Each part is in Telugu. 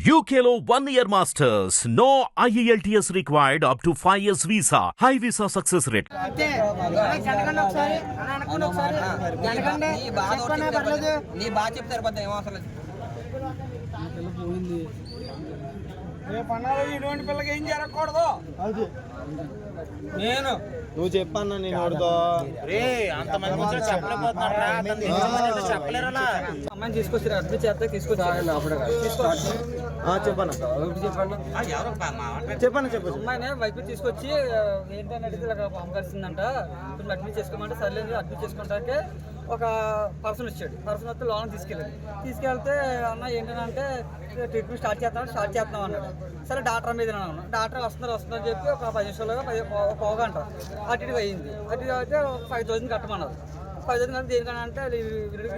UKLO 1 year masters. No IELTS required up to 5 years visa. High visa success rate. ఇటువంటి పిల్లకి ఏం జరగకూడదు. నేను నువ్వు చెప్పన్నా నేను వాడుతో అమ్మాయిని తీసుకొచ్చారు అర్థం చేస్తే తీసుకొచ్చాను చెప్పన్నా చెప్పు అమ్మాయిని వైపు తీసుకొచ్చి ఏంటని అడిగితే ఇలా పాము కలిసిందంట కొంచెం అడ్మిట్ చేసుకోమంటే సర్లేదు అడ్మిట్ చేసుకుంటాకే ఒక పర్సన్ వచ్చాడు. పర్సన్ వస్తే లోన్ తీసుకెళ్తే అన్న ఏంటంటే ట్రీట్మెంట్ స్టార్ట్ చేస్తున్నాం అన్నాడు. సరే డాక్టర్ మీద అన్నాను. డాక్టర్ వస్తుందని చెప్పి ఒక 10 నిమిషాలుగా పోగంట అటు అయ్యింది. అటు అయితే 5,000 కట్టమన్నారు. 5,000 కలిసి దేనికనంటే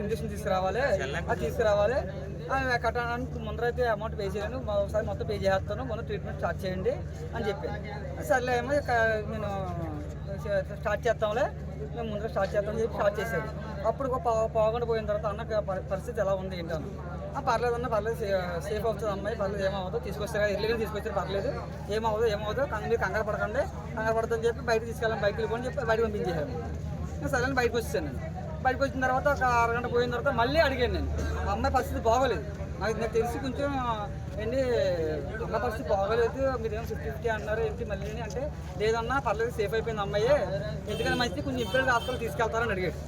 ఇంజక్షన్ తీసుకురావాలి కట్టడానికి ముందర అయితే అమౌంట్ పే చేయను, ఒకసారి మొత్తం పే చేస్తాను, ముందు ట్రీట్మెంట్ స్టార్ట్ చేయండి అని చెప్పాను. సర్లే ఏమో నేను స్టార్ట్ చేస్తాంలే, మేము ముందర స్టార్ట్ చేస్తామని చెప్పి స్టార్ట్ చేసేది. అప్పుడు పోగొండ పోయిన తర్వాత అన్న పరిస్థితి ఎలా ఉంది ఏంటన్నా పర్లేదు సేఫ్ అవుతుంది అమ్మాయి, పర్లేదు ఏమవుతుందో తీసుకొస్తారు ఎర్లీగా తీసుకొచ్చారు, పర్లేదు ఏమవుతుందో మీరు కంగారు పడుతుందని చెప్పి బయటకు తీసుకెళ్ళాను. బయటకు వెళ్ళిపోని చెప్పి బయటకు పంపించేశారు. సరే బయటకు వచ్చేసాను. నేను బయటకు వచ్చిన తర్వాత ఒక అరగంట పోయిన తర్వాత మళ్ళీ అడిగాను. నేను అమ్మాయి పరిస్థితి బాగోలేదు, నాకు తెలిసి కొంచెం ఏంటి అమ్మాయి పరిస్థితి బాగోలేదు, మీరు ఏమో 50-50 అన్నారు ఏంటి మళ్ళీ అంటే లేదన్నా పర్లేదు సేఫ్ అయిపోయింది అమ్మాయి, ఎందుకంటే మంచిది కొంచెం ఇంప్రూవ్ హాస్పిటల్ తీసుకెళ్తారని అడిగాడు.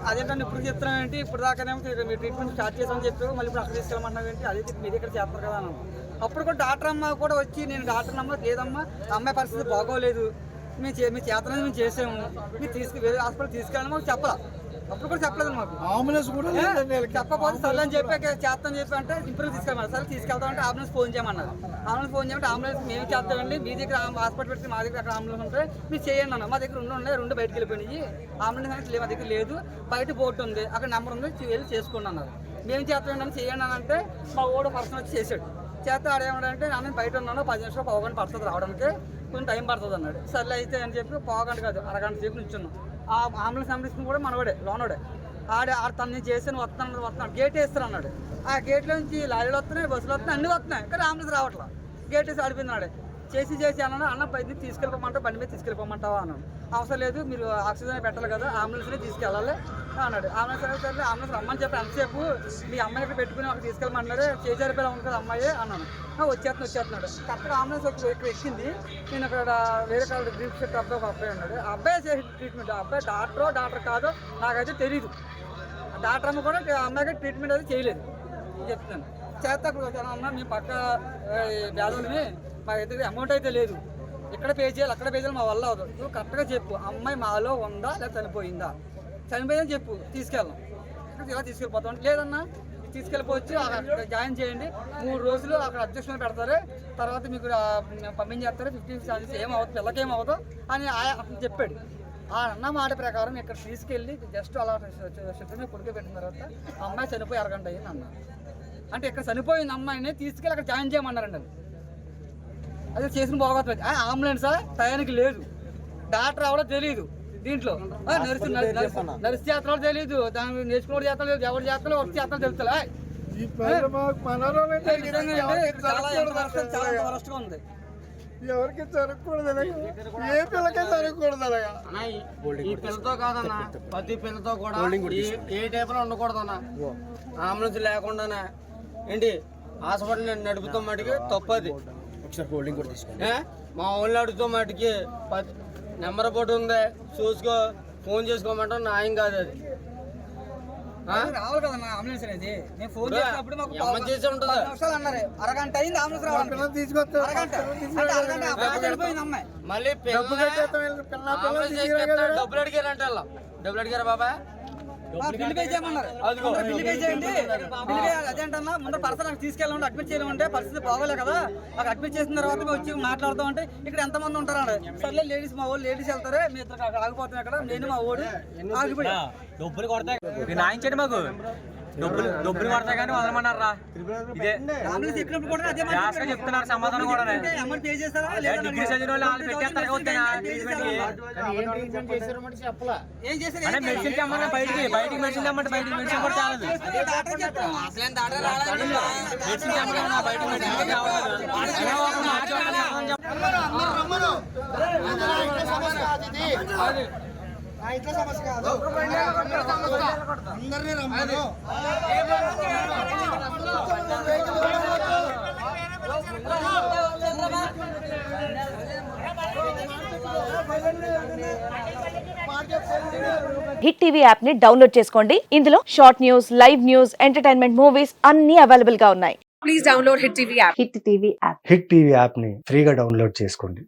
అదేంటంటే ఇప్పుడు చెప్తున్నాం ఏంటి ఇప్పుడు దాకానేమో మీరు ట్రీట్మెంట్ స్టార్ట్ చేసామని చెప్పి మళ్ళీ ఇప్పుడు అక్కడ తీసుకెళ్ళమంటున్నాం ఏంటి, అదే మీరు ఇక్కడ చేస్తారు కదా అన్నాను. అప్పుడు కూడా డాక్టర్ అమ్మ కూడా వచ్చి నేను డాక్టర్ అమ్మ లేదమ్మా అమ్మాయి పరిస్థితి బాగోలేదు, మీ చేతనది మేము చేసాము, మీరు వేరే హాస్పిటల్ తీసుకెళ్ళాలి మాకు చెప్పాలి. అప్పుడు కూడా చెప్పలేదు మాకు, అంబులెన్స్ కూడా చెప్పకపోతే సరే అని చెప్పి చేస్తామని చెప్పి అంటే ఇంప్రూవ్ తీసుకెళ్ళమన్నారు. సరే తీసుకెళ్తామంటే అంబులెన్స్ ఫోన్ చేయమన్నారు. అంబులెన్స్ అంబులెన్స్ మేము చేస్తామండి, మీ దగ్గర హాస్పిటల్ పెట్టి మా దగ్గర అక్కడ అంబులెన్స్ ఉంటే మీరు చేయండి అన్న. మా దగ్గర రెండు బయటకు వెళ్ళిపోయినాయి, అంబులెన్స్ అనేది మా దగ్గర లేదు, బయట బోర్డు ఉంది అక్కడ నెంబర్ ఉంది వెళ్ళి చేసుకోండి అన్నారు. మేము చేస్తామండి అని చేయండి అని అంటే మా ఓడు పర్సన్ వచ్చి చేసాడు. చేస్తే ఆడేమంటే నేను బయట ఉన్నాను 10 నిమిషాలు పావుగంట పడుతుంది రావడానికి, కొంచెం టైం పడుతుంది అన్నాడు. సర్లే అయితే అని చెప్పి పావుగంట కాదు అరగంట సేపు నుంచున్నాం. ఆ అంబులెన్స్ కూడా మనవాడే లోనోడే తను చేసి వస్తున్నాడు గేట్ వేస్తాను అన్నాడు. ఆ గేట్లో నుంచి లారీలు వస్తున్నాయి, బస్సులు వస్తున్నాయి, అన్నీ వస్తున్నాయి, కానీ అంబులెన్స్ రావట్లా. గేట్ వేసి ఆడిపోయినాడు. చేసి అన్నాడు అన్న బండి తీసుకెళ్ళిపోమంటావు, బండి మీద తీసుకెళ్ళిపోమంటావా అన్నాడు. అవసరం లేదు మీరు ఆక్సిజన్ పెట్టాలి కదా అంబులెన్స్ని తీసుకెళ్ళాలి అన్నాడు. అంబులెన్స్ రమ్మని చెప్పి ఎంతసేపు మీ అమ్మాయి ఇక్కడ పెట్టుకుని అక్కడ తీసుకెళ్ళమంటున్నారు, చేజారిపోయినా ఉంది కదా అమ్మాయి అన్నాను. వచ్చేస్తున్నాడు. కరెక్ట్గా అంబులెన్స్ ఇక్కడ ఎక్కింది. నేను అక్కడ వేరే కాదు గ్రీప్ షర్ట్ అబ్బాయి ఒక అబ్బాయి ఉన్నాడు. ఆ అబ్బాయి చేసి ట్రీట్మెంట్, ఆ అబ్బాయి డాక్టర్ కాదో నాకైతే తెలియదు. డాక్టర్ అమ్మ కూడా అమ్మాయికి ట్రీట్మెంట్ అయితే చేయలేదు చెప్తున్నాను. చేస్తా అన్న మేము పక్క వ్యాధులని మాకైతే అమౌంట్ అయితే లేదు, ఇక్కడ పే చేయాలి అక్కడ పే చేయాలి మా వల్ల అవుతుంది, నువ్వు కరెక్ట్గా చెప్పు అమ్మాయి మాలో ఉందా లేదా చనిపోయిందని చెప్పు తీసుకెళ్ళాం, ఇలా తీసుకెళ్ళిపోతాం. లేదన్నా తీసుకెళ్ళిపోవచ్చు అక్కడ జాయిన్ చేయండి, 3 రోజులు అక్కడ అడ్జస్ట్మెంట్ పెడతారు, తర్వాత మీకు పంపించేస్తారు, 50 ఛార్జెస్ ఏమవుతుంది పిల్లకి ఏమవుతుందో అని అతను చెప్పాడు. ఆ అన్న మాట ప్రకారం ఇక్కడ తీసుకెళ్ళి జస్ట్ అలా శుద్ధంగా పెట్టిన తర్వాత అమ్మాయి చనిపోయి అరగంట అయ్యింది అన్నారు. అంటే ఇక్కడ చనిపోయిన అమ్మాయిని తీసుకెళ్ళి అక్కడ జాయిన్ చేయమన్నారండి. అది చేసిన బాగోతుంది. అంబులెన్సా టయానికి లేదు, డాక్టర్ ఎవడో తెలియదు, దీంట్లో నర్సు చేస్తారో తెలియదు, దాన్ని నేర్చుకున్న చేస్తాను లేదు, ఎవరు చేస్తారో ఒక చేస్తారో తెలుస్తా. చాలా వరస్ట్గా ఉంది, ఎవరికి జరగకూడదు, ఏ పిల్లకే జరగకూడదు. ఈ పిల్లతో కాదన్నా ప్రతి పిల్లతో కూడా ఏ టైపులో ఉండకూడదన్న. అంబులెన్స్ లేకుండానే ఏంటి హాస్పిటల్ నడుపుతాం మటుకి తప్పది. మా ఊళ్ళో అడుగుతూ మటుకి నెంబర్ బోర్డు ఉంది చూసుకో ఫోన్ చేసుకోమంటాం న్యాయం కాదు. అది రావాలి కదన్నా అంబులెన్స్ అనేది. నేను ఫోన్ చేసినప్పుడు చేసి ఉంటుంది అన్నారు, అరగంట అయింది అంబులెన్స్ రావాలి, మళ్ళీ డబ్బులు అడిగారంటే డబ్బులు అడిగారా బాబా బిల్లు పే చేయమన్నారు. బిల్లు పే చేయండి, అదేంటన్నా ముందు పర్సన్ అక్కడ తీసుకెళ్ళమంటే అడ్మిట్ చేయమంటే పరిస్థితి బాగోలే కదా, అక్కడ అడ్మిట్ చేసిన తర్వాత మేము వచ్చి మాట్లాడతాం అంటే ఇక్కడ ఎంతమంది ఉంటారు. సర్లే లేడీస్ మా వాళ్ళు లేడీస్ వెళ్తారే మీ ఇద్దరు అక్కడ ఆగిపోతున్నాయి, అక్కడ నేను మా ఓడి ఆగిపోయి డబ్బులు కొడతాయి న్యాయం చేయండి మాకు. డబ్బులు పడతాయి కానీ వదలమన్నారా ఇదే అంబులెన్స్ ఎక్కినప్పుడు కూడా అదే మాట జాస్గా చెప్తున్నారు సమాధానం కూడా అమౌంట్ పే చేస్తారా డిగ్రీ చదివిన వాళ్ళు వాళ్ళు పెట్టేస్తారు అవుతాయి ఏం చేశారు అంటే మెడిసిన్ తెమ్మన్నా బయటికి మెడిసిన్ తెమ్మంటే బయటికి మెడిసిన్ కూడా చాలదు మెడిసిన్ తెమ్మన్నా బయటికి మెడిసిన్ ఇంట్లో సమస్య కాదు అందరినీ రమ్మను హిట్ టీవీ యాప్ ని డౌన్లోడ్ చేసుకోండి. ఇందులో short news, live news, entertainment movies అన్ని అవైలబుల్ గా ఉన్నాయి. Please download hit TV app. Hit TV app. Hit TV app ని ఫ్రీగా డౌన్లోడ్ చేసుకోండి.